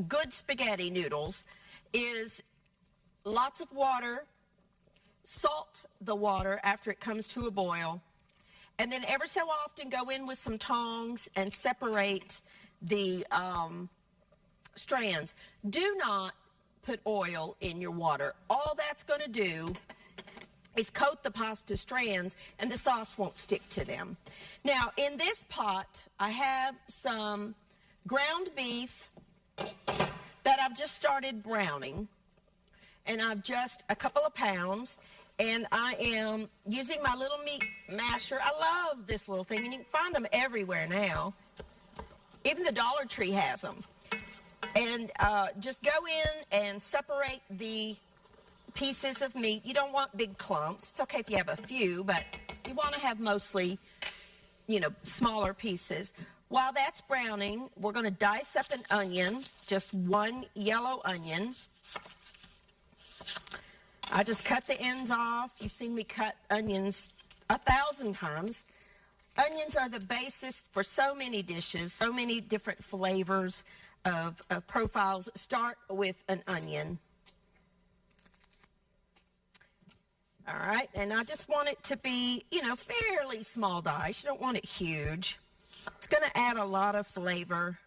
good spaghetti noodles is lots of water, salt the water after it comes to a boil, and then every so often go in with some tongs and separate the strands. Do not put oil in your water. All that's going to do is coat the pasta strands and the sauce won't stick to them. Now in this pot I have some ground beef that I've just started browning, and I've just a couple of pounds, and I am using my little meat masher. I love this little thing, and you can find them everywhere now. Even the Dollar Tree has them. And just go in and separate the pieces of meat. You don't want big clumps. It's okay if you have a few, but you want to have mostly, smaller pieces. While that's browning, we're going to dice up an onion, just one yellow onion. I just cut the ends off. You've seen me cut onions 1,000 times. Onions are the basis for so many dishes, so many different flavors of profiles. Start with an onion. All right, and I just want it to be, fairly small dice. You don't want it huge. It's going to add a lot of flavor.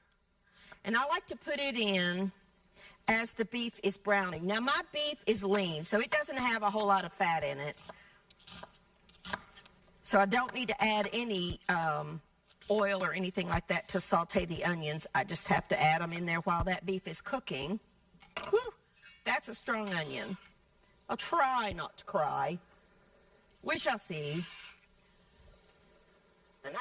And I like to put it in as the beef is browning. Now, my beef is lean, so it doesn't have a whole lot of fat in it. So I don't need to add any oil or anything like that to saute the onions. I just have to add them in there while that beef is cooking. Whew, that's a strong onion. I'll try not to cry. We shall see. And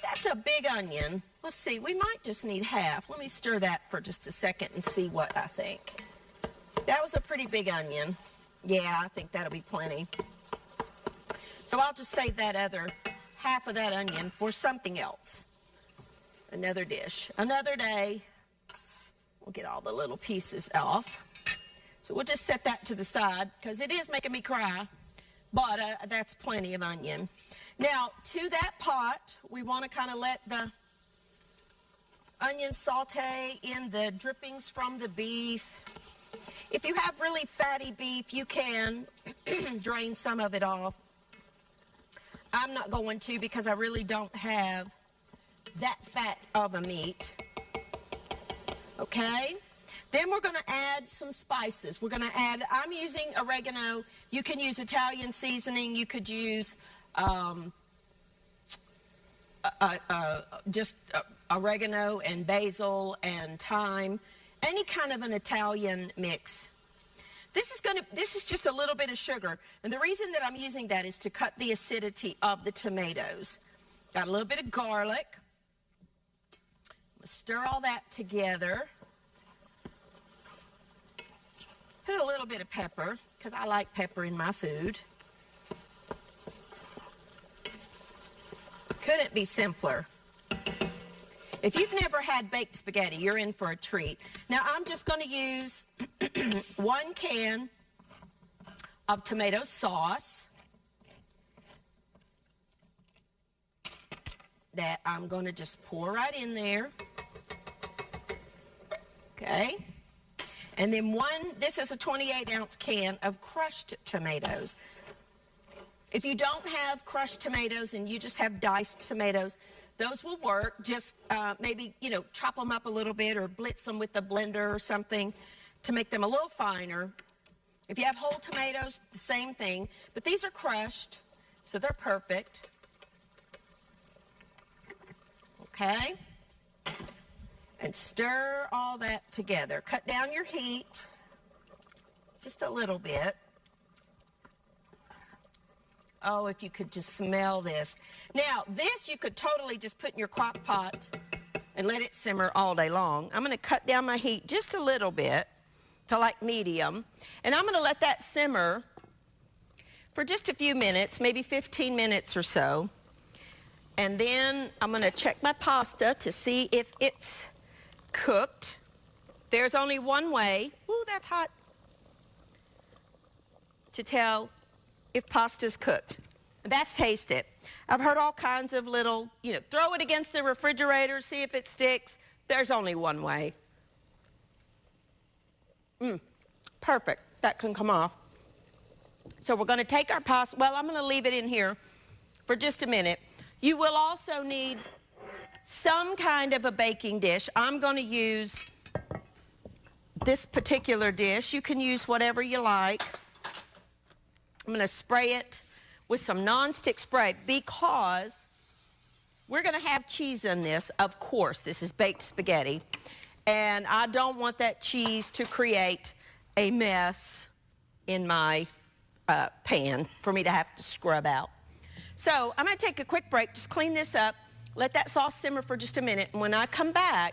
that's a big onion. Let's see, we might just need half. Let me stir that for just a second and see what I think. That was a pretty big onion. Yeah, I think that'll be plenty. So I'll just save that other half of that onion for something else. Another dish. Another day. We'll get all the little pieces off. So we'll just set that to the side because it is making me cry. But that's plenty of onion. Now, to that pot, we want to kind of let the onion saute in the drippings from the beef. If you have really fatty beef, you can drain some of it off. I'm not going to because I really don't have that fat of a meat. Okay? Then we're going to add some spices. We're going to add, I'm using oregano. You can use Italian seasoning. You could use just oregano and basil and thyme. Any kind of an Italian mix. This is just a little bit of sugar. And the reason that I'm using that is to cut the acidity of the tomatoes. Got a little bit of garlic. Stir all that together. Put a little bit of pepper, because I like pepper in my food. Couldn't be simpler. If you've never had baked spaghetti, you're in for a treat. Now, I'm just going to use 1 can of tomato sauce that I'm going to just pour right in there. Okay. And then this is a 28-ounce can of crushed tomatoes. If you don't have crushed tomatoes and you just have diced tomatoes, those will work. Just maybe, chop them up a little bit or blitz them with the blender or something to make them a little finer. If you have whole tomatoes, the same thing. But these are crushed, so they're perfect. Okay? And stir all that together. Cut down your heat just a little bit. Oh, if you could just smell this. Now, this you could totally just put in your crock pot and let it simmer all day long. I'm going to cut down my heat just a little bit to like medium. And I'm going to let that simmer for just a few minutes, maybe 15 minutes or so. And then I'm going to check my pasta to see if it's cooked. There's only one way, ooh, that's hot, to tell if pasta's cooked. That's taste it. I've heard all kinds of little, throw it against the refrigerator, see if it sticks. There's only one way. Perfect. That can come off. So we're going to take our pasta. Well, I'm going to leave it in here for just a minute. You will also need some kind of a baking dish. I'm going to use this particular dish. You can use whatever you like. I'm going to spray it with some nonstick spray because we're going to have cheese in this. Of course, this is baked spaghetti. And I don't want that cheese to create a mess in my pan for me to have to scrub out. So I'm going to take a quick break, just clean this up, let that sauce simmer for just a minute. And when I come back,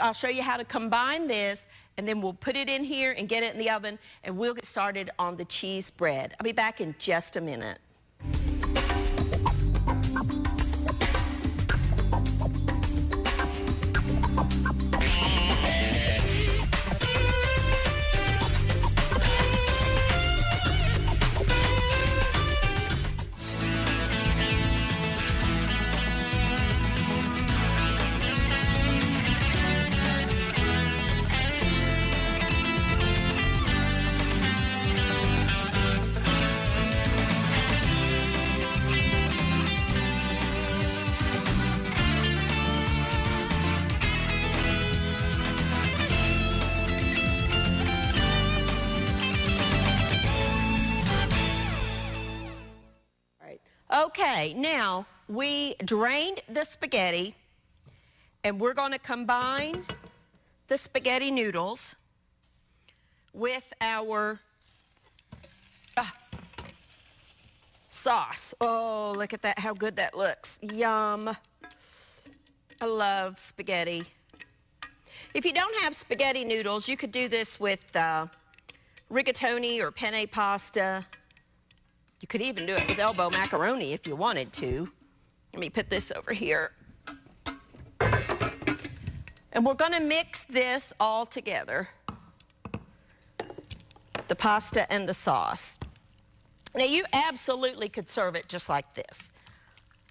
I'll show you how to combine this, and then we'll put it in here and get it in the oven, and we'll get started on the cheese bread. I'll be back in just a minute. Okay, now we drained the spaghetti, and we're going to combine the spaghetti noodles with our sauce. Oh, look at that, how good that looks. Yum. I love spaghetti. If you don't have spaghetti noodles, you could do this with rigatoni or penne pasta. You could even do it with elbow macaroni if you wanted to. Let me put this over here. And we're going to mix this all together, the pasta and the sauce. Now, you absolutely could serve it just like this,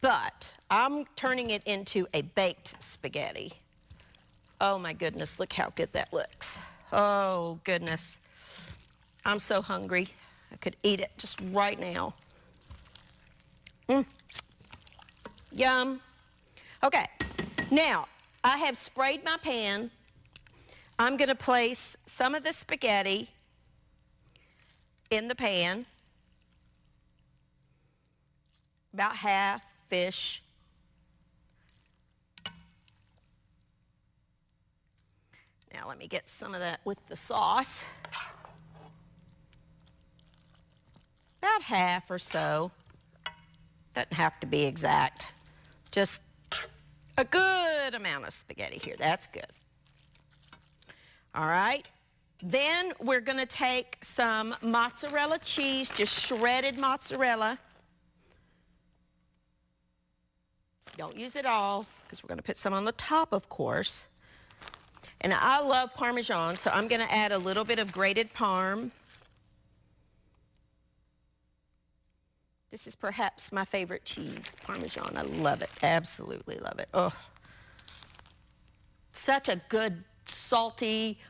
but I'm turning it into a baked spaghetti. Oh, my goodness, look how good that looks. Oh, goodness. I'm so hungry. I could eat it just right now. Yum. Okay, now I have sprayed my pan. I'm going to place some of the spaghetti in the pan, about half-ish. Now let me get some of that with the sauce. About half or so. Doesn't have to be exact. Just a good amount of spaghetti here. That's good. All right. Then we're going to take some mozzarella cheese, just shredded mozzarella. Don't use it all because we're going to put some on the top, of course. And I love Parmesan, so I'm going to add a little bit of grated Parm. This is perhaps my favorite cheese, Parmesan. I love it, absolutely love it. Oh, such a good salty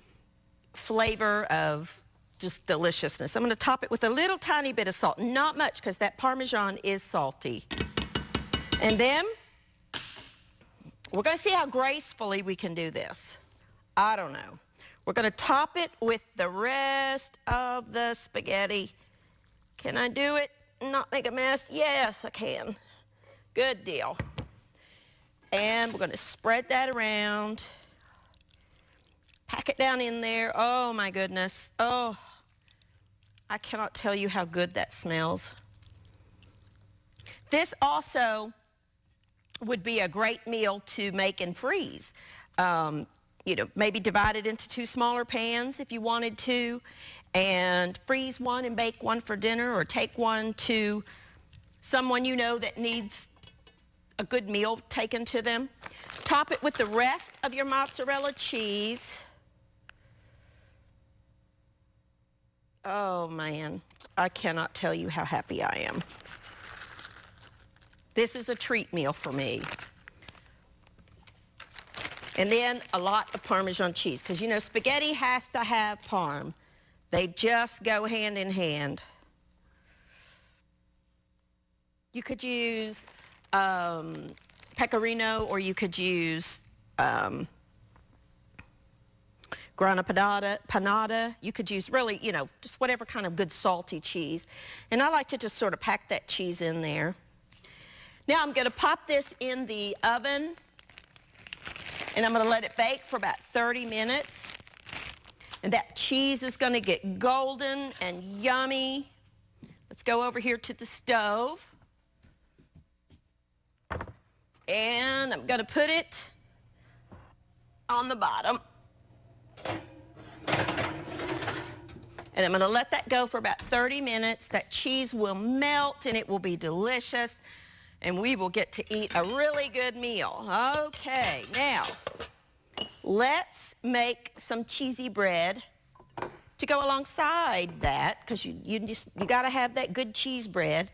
flavor of just deliciousness. I'm going to top it with a little tiny bit of salt, not much because that Parmesan is salty. And then we're going to see how gracefully we can do this. I don't know. We're going to top it with the rest of the spaghetti. Can I do it? Not make a mess? Yes, I can. Good deal. And we're going to spread that around. Pack it down in there. Oh, my goodness. Oh, I cannot tell you how good that smells. This also would be a great meal to make and freeze. You know, maybe divide it into 2 smaller pans if you wanted to, and freeze one and bake one for dinner, or take one to someone you know that needs a good meal taken to them. Top it with the rest of your mozzarella cheese. Oh, man, I cannot tell you how happy I am. This is a treat meal for me. And then a lot of Parmesan cheese, because you know spaghetti has to have Parm. They just go hand in hand. You could use pecorino, or you could use grana panada. You could use really, you know, just whatever kind of good salty cheese. And I like to just sort of pack that cheese in there. Now I'm going to pop this in the oven, and I'm going to let it bake for about 30 minutes. And that cheese is going to get golden and yummy. Let's go over here to the stove. And I'm going to put it on the bottom. And I'm going to let that go for about 30 minutes. That cheese will melt and it will be delicious. And we will get to eat a really good meal. Okay, now let's make some cheesy bread to go alongside that, because you got to have that good cheese bread.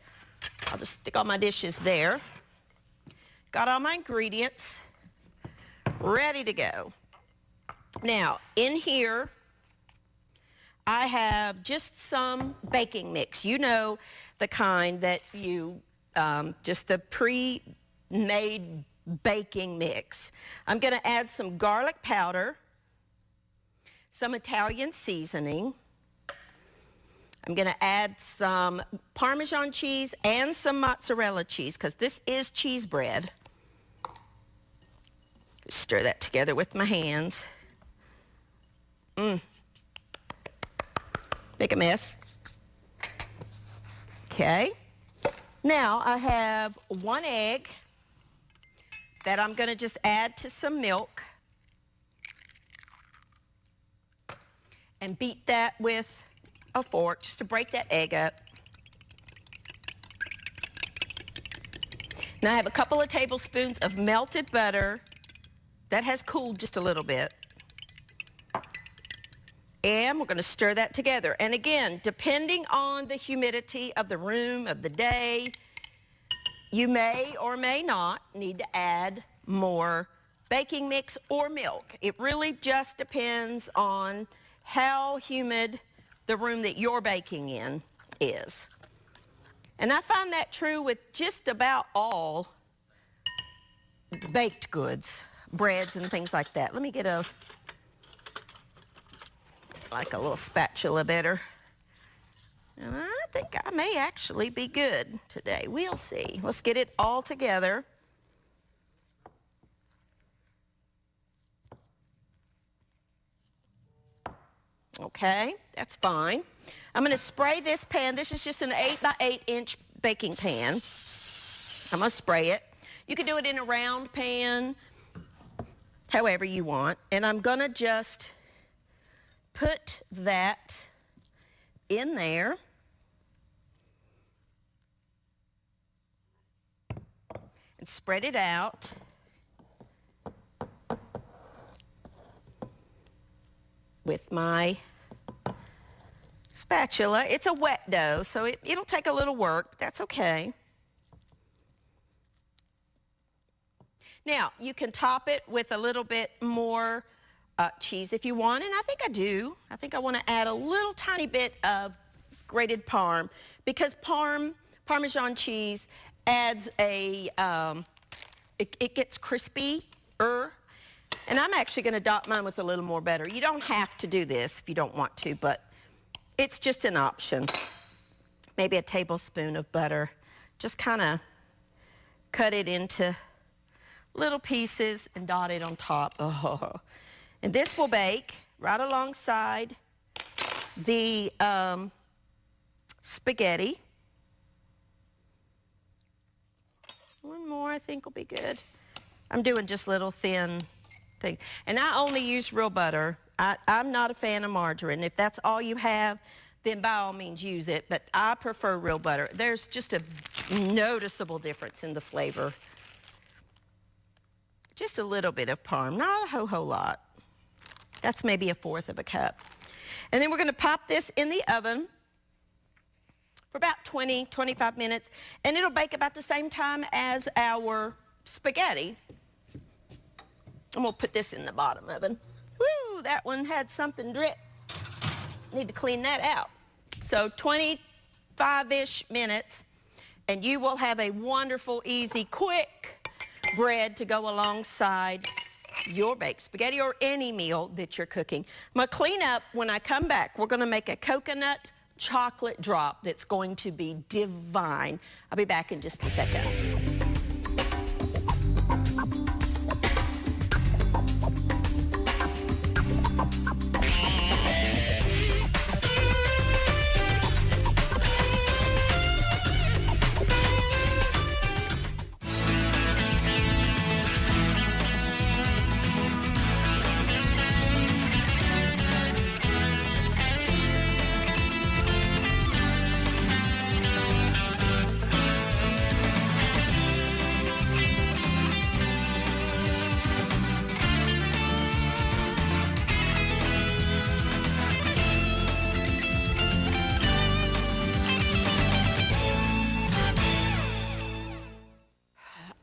I'll just stick all my dishes there. Got all my ingredients ready to go. Now, in here, I have just some baking mix. You know, the kind that you, just the pre-made baking mix. I'm going to add some garlic powder, some Italian seasoning. I'm going to add some Parmesan cheese and some mozzarella cheese, because this is cheese bread. Stir that together with my hands. Make a mess. Okay. Now I have 1 egg that I'm going to just add to some milk and beat that with a fork just to break that egg up. Now I have a couple of tablespoons of melted butter that has cooled just a little bit. And we're going to stir that together. And again, depending on the humidity of the room, of the day, you may or may not need to add more baking mix or milk. It really just depends on how humid the room that you're baking in is. And I find that true with just about all baked goods, breads and things like that. Let me get a little spatula better. And I think I may actually be good today. We'll see. Let's get it all together. Okay, that's fine. I'm going to spray this pan. This is just an 8 by 8 inch baking pan. I'm going to spray it. You can do it in a round pan, however you want. And I'm going to just put that in there. And spread it out. With my spatula. It's a wet dough, so it'll take a little work, but that's okay. Now, you can top it with a little bit more cheese if you want, and I think I do. I think I want to add a little tiny bit of grated Parm, because Parmesan cheese adds a, it gets crispy-er. And I'm actually going to dot mine with a little more butter. You don't have to do this if you don't want to, but it's just an option. Maybe a tablespoon of butter. Just kind of cut it into little pieces and dot it on top. Oh. And this will bake right alongside the spaghetti. One more I think will be good. I'm doing just little thin thing. And I only use real butter. I'm not a fan of margarine. If that's all you have, then by all means use it, but I prefer real butter. There's just a noticeable difference in the flavor. Just a little bit of Parm, not a whole lot. That's maybe 1/4 cup. And then we're going to pop this in the oven for about 20, 25 minutes, and it'll bake about the same time as our spaghetti. I'm gonna put this in the bottom oven. Woo, that one had something drip. Need to clean that out. So 25-ish minutes, and you will have a wonderful, easy, quick bread to go alongside your baked spaghetti or any meal that you're cooking. I'm gonna clean up. When I come back, we're gonna make a coconut chocolate drop that's going to be divine. I'll be back in just a second.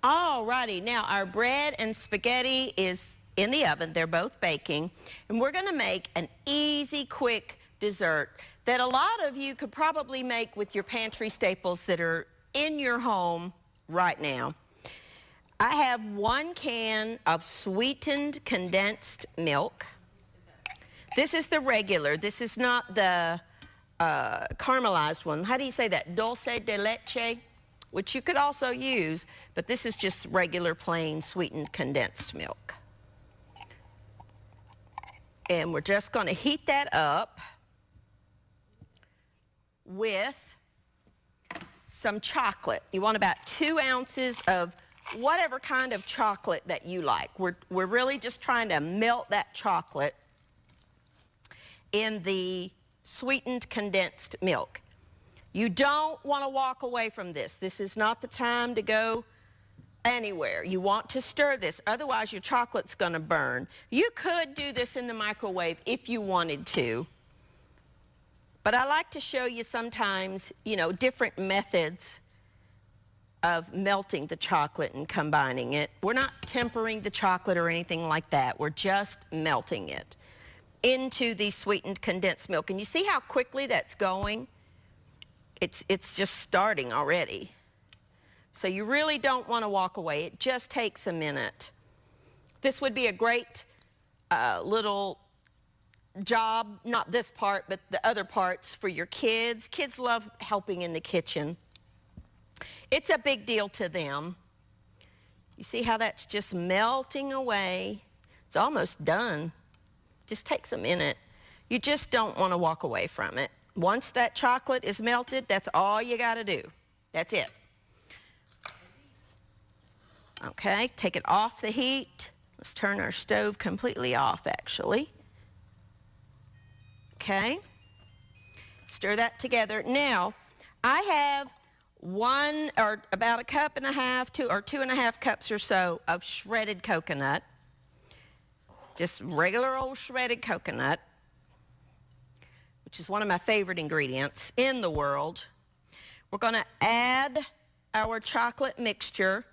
Alrighty, now our bread and spaghetti is in the oven. They're both baking, and we're gonna make an easy, quick dessert that a lot of you could probably make with your pantry staples that are in your home right now. I have 1 can of sweetened condensed milk. This is the regular. This is not the caramelized one. How do you say that? Dulce de leche? Which you could also use, but this is just regular plain sweetened condensed milk. And we're just going to heat that up with some chocolate. You want about 2 ounces of whatever kind of chocolate that you like. We're really just trying to melt that chocolate in the sweetened condensed milk. You don't want to walk away from this. This is not the time to go anywhere. You want to stir this, otherwise your chocolate's going to burn. You could do this in the microwave if you wanted to, but I like to show you sometimes, different methods of melting the chocolate and combining it. We're not tempering the chocolate or anything like that. We're just melting it into the sweetened condensed milk. And you see how quickly that's going? It's just starting already. So you really don't want to walk away. It just takes a minute. This would be a great little job, not this part, but the other parts for your kids. Kids love helping in the kitchen. It's a big deal to them. You see how that's just melting away? It's almost done. Just takes a minute. You just don't want to walk away from it. Once that chocolate is melted, that's all you got to do. That's it. Okay, take it off the heat. Let's turn our stove completely off, actually. Okay, stir that together. Now, I have about 1.5 cups, or 2.5 cups or so of shredded coconut. Just regular old shredded coconut, which is one of my favorite ingredients in the world. We're going to add our chocolate mixture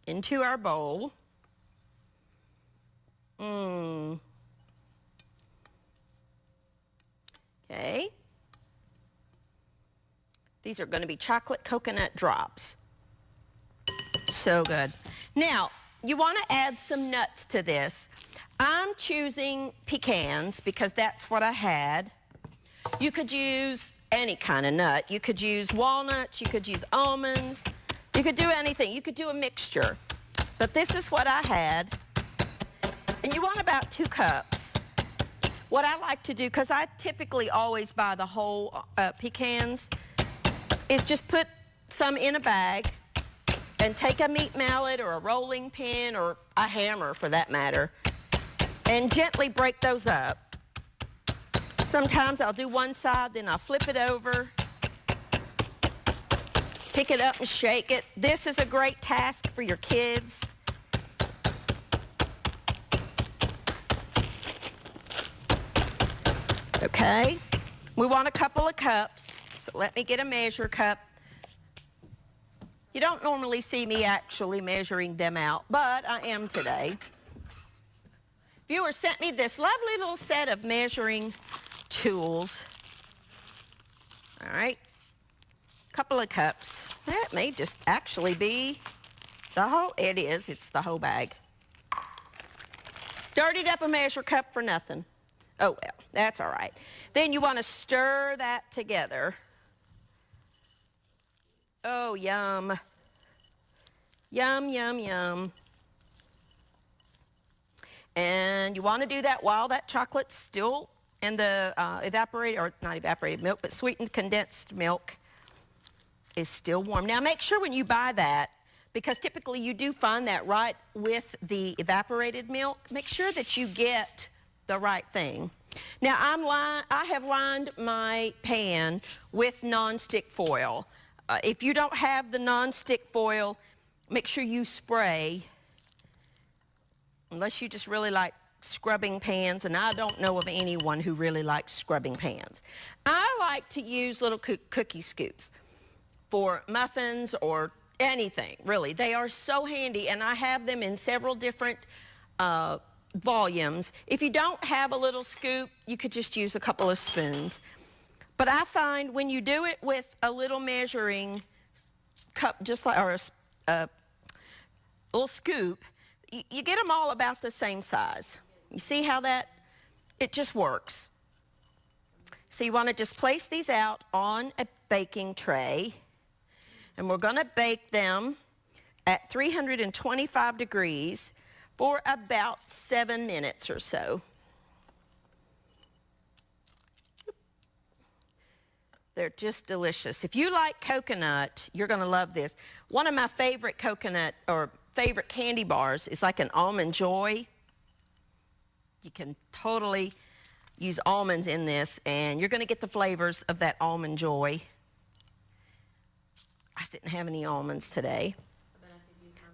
into our bowl. Okay. These are going to be chocolate coconut drops. So good. Now, you want to add some nuts to this. I'm choosing pecans because that's what I had. You could use any kind of nut. You could use walnuts, you could use almonds, you could do anything. You could do a mixture. But this is what I had. And you want about 2 cups. What I like to do, because I typically always buy the whole pecans, is just put some in a bag and take a meat mallet or a rolling pin or a hammer for that matter and gently break those up. Sometimes I'll do one side, then I'll flip it over, pick it up and shake it. This is a great task for your kids. Okay, we want a couple of cups, so let me get a measure cup. You don't normally see me actually measuring them out, but I am today. viewer sent me this lovely little set of measuring tools. All right, couple of cups. That may just actually be the whole, it's the whole bag. Dirtied up a measure cup for nothing. Oh well, that's all right. Then you want to stir that together. Oh, yum. Yum, yum, yum. And you want to do that while that chocolate's still in the evaporated, or not evaporated milk, but sweetened condensed milk is still warm. Now make sure when you buy that, because typically you do find that right with the evaporated milk, make sure that you get the right thing. Now I have lined my pan with nonstick foil. If you don't have the nonstick foil, make sure you spray, unless you just really like scrubbing pans, and I don't know of anyone who really likes scrubbing pans. I like to use little cookie scoops for muffins or anything, really. They are so handy, and I have them in several different volumes. If you don't have a little scoop, you could just use a couple of spoons. But I find when you do it with a little measuring cup, just like, or a little scoop, you get them all about the same size. You see how it just works. So you want to just place these out on a baking tray, and we're going to bake them at 325 degrees for about 7 minutes or so. They're just delicious. If you like coconut, you're going to love this. One of my favorite coconut or favorite candy bars is like an Almond Joy. You can totally use almonds in this, and you're going to get the flavors of that Almond Joy. I didn't have any almonds today,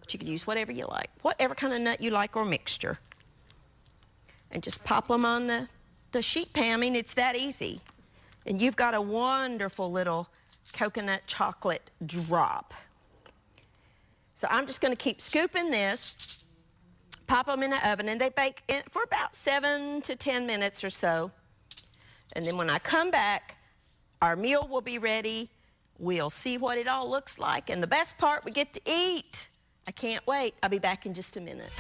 but you could use whatever you like, whatever kind of nut you like or mixture. And just pop them on the sheet pan. I mean, it's that easy. And you've got a wonderful little coconut chocolate drop. So I'm just going to keep scooping this, pop them in the oven, and they bake for about 7 to 10 minutes or so. And then when I come back, our meal will be ready. We'll see what it all looks like. And the best part, we get to eat. I can't wait. I'll be back in just a minute.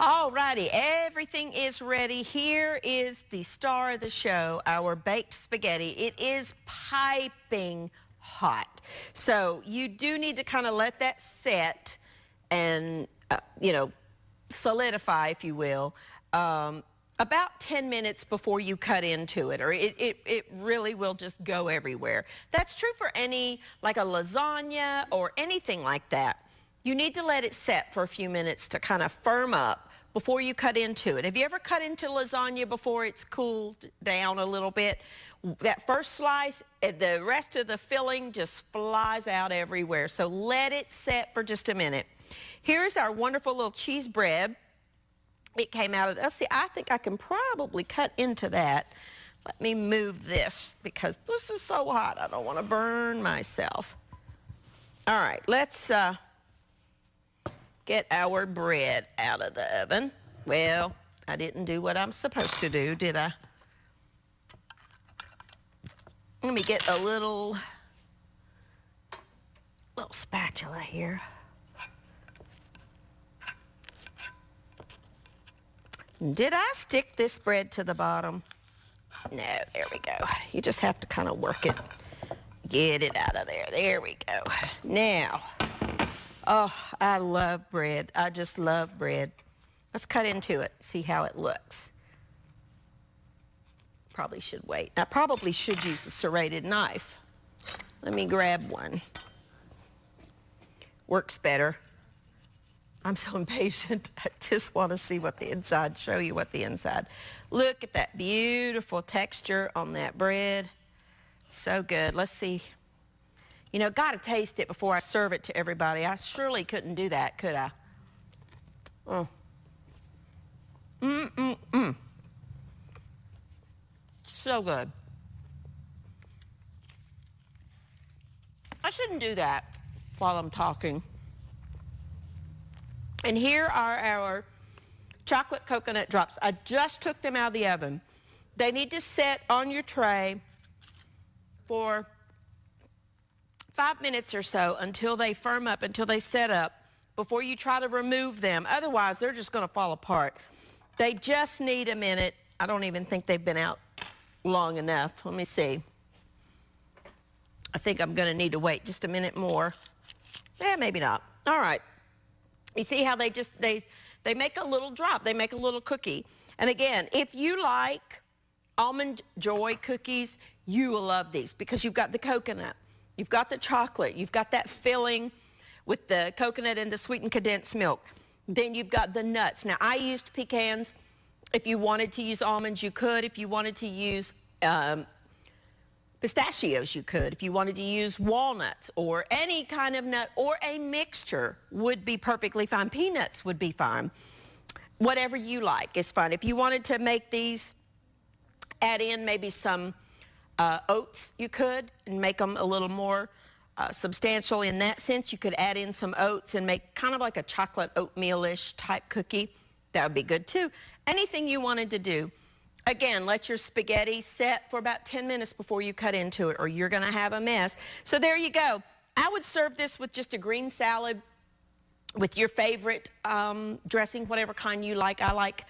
Alrighty, everything is ready. Here is the star of the show, our baked spaghetti. It is piping hot. So you do need to kind of let that set and, solidify, if you will, about 10 minutes before you cut into it, or it really will just go everywhere. That's true for any, like a lasagna or anything like that. You need to let it set for a few minutes to kind of firm up before you cut into it. Have you ever cut into lasagna before it's cooled down a little bit? That first slice, the rest of the filling just flies out everywhere. So let it set for just a minute. Here's our wonderful little cheese bread. It came out of, let's see, I think I can probably cut into that. Let me move this because this is so hot. I don't want to burn myself. All right, let's get our bread out of the oven. Well, I didn't do what I'm supposed to do, did I? Let me get a little spatula here. Did I stick this bread to the bottom? No, there we go. You just have to kind of work it. Get it out of there. There we go. Now, oh, I love bread. I just love bread. Let's cut into it, see how it looks. Probably should wait. I probably should use a serrated knife. Let me grab one. Works better. I'm so impatient. I just want to see what the inside, show you what the inside. Look at that beautiful texture on that bread. So good. Let's see. You know, got to taste it before I serve it to everybody. I surely couldn't do that, could I? Oh. So good. I shouldn't do that while I'm talking. And here are our chocolate coconut drops. I just took them out of the oven. They need to sit on your tray for 5 minutes or so until they firm up, until they set up, before you try to remove them. Otherwise, they're just going to fall apart. They just need a minute. I don't even think they've been out long enough. Let me see. I think I'm going to need to wait just a minute more. Maybe not. All right. You see how they make a little drop. They make a little cookie. And again, if you like Almond Joy cookies, you will love these because you've got the coconut, you've got the chocolate, you've got that filling with the coconut and the sweetened condensed milk. Then you've got the nuts. Now, I used pecans. If you wanted to use almonds, you could. If you wanted to use pistachios, you could. If you wanted to use walnuts or any kind of nut or a mixture would be perfectly fine. Peanuts would be fine. Whatever you like is fine. If you wanted to make these, add in maybe some oats, you could, and make them a little more substantial in that sense. You could add in some oats and make kind of like a chocolate oatmeal-ish type cookie. That would be good too. Anything you wanted to do. Again, let your spaghetti set for about 10 minutes before you cut into it, or you're going to have a mess. So there you go. I would serve this with just a green salad with your favorite dressing, whatever kind you like. I like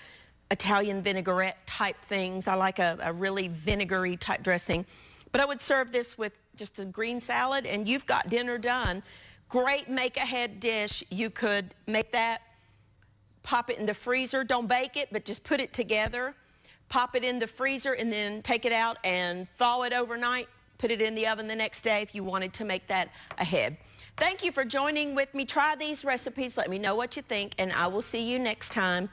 Italian vinaigrette type things. I like a really vinegary type dressing. But I would serve this with just a green salad, and you've got dinner done. Great make-ahead dish. You could make that, pop it in the freezer. Don't bake it, but just put it together. Pop it in the freezer and then take it out and thaw it overnight. Put it in the oven the next day if you wanted to make that ahead. Thank you for joining with me. Try these recipes. Let me know what you think, and I will see you next time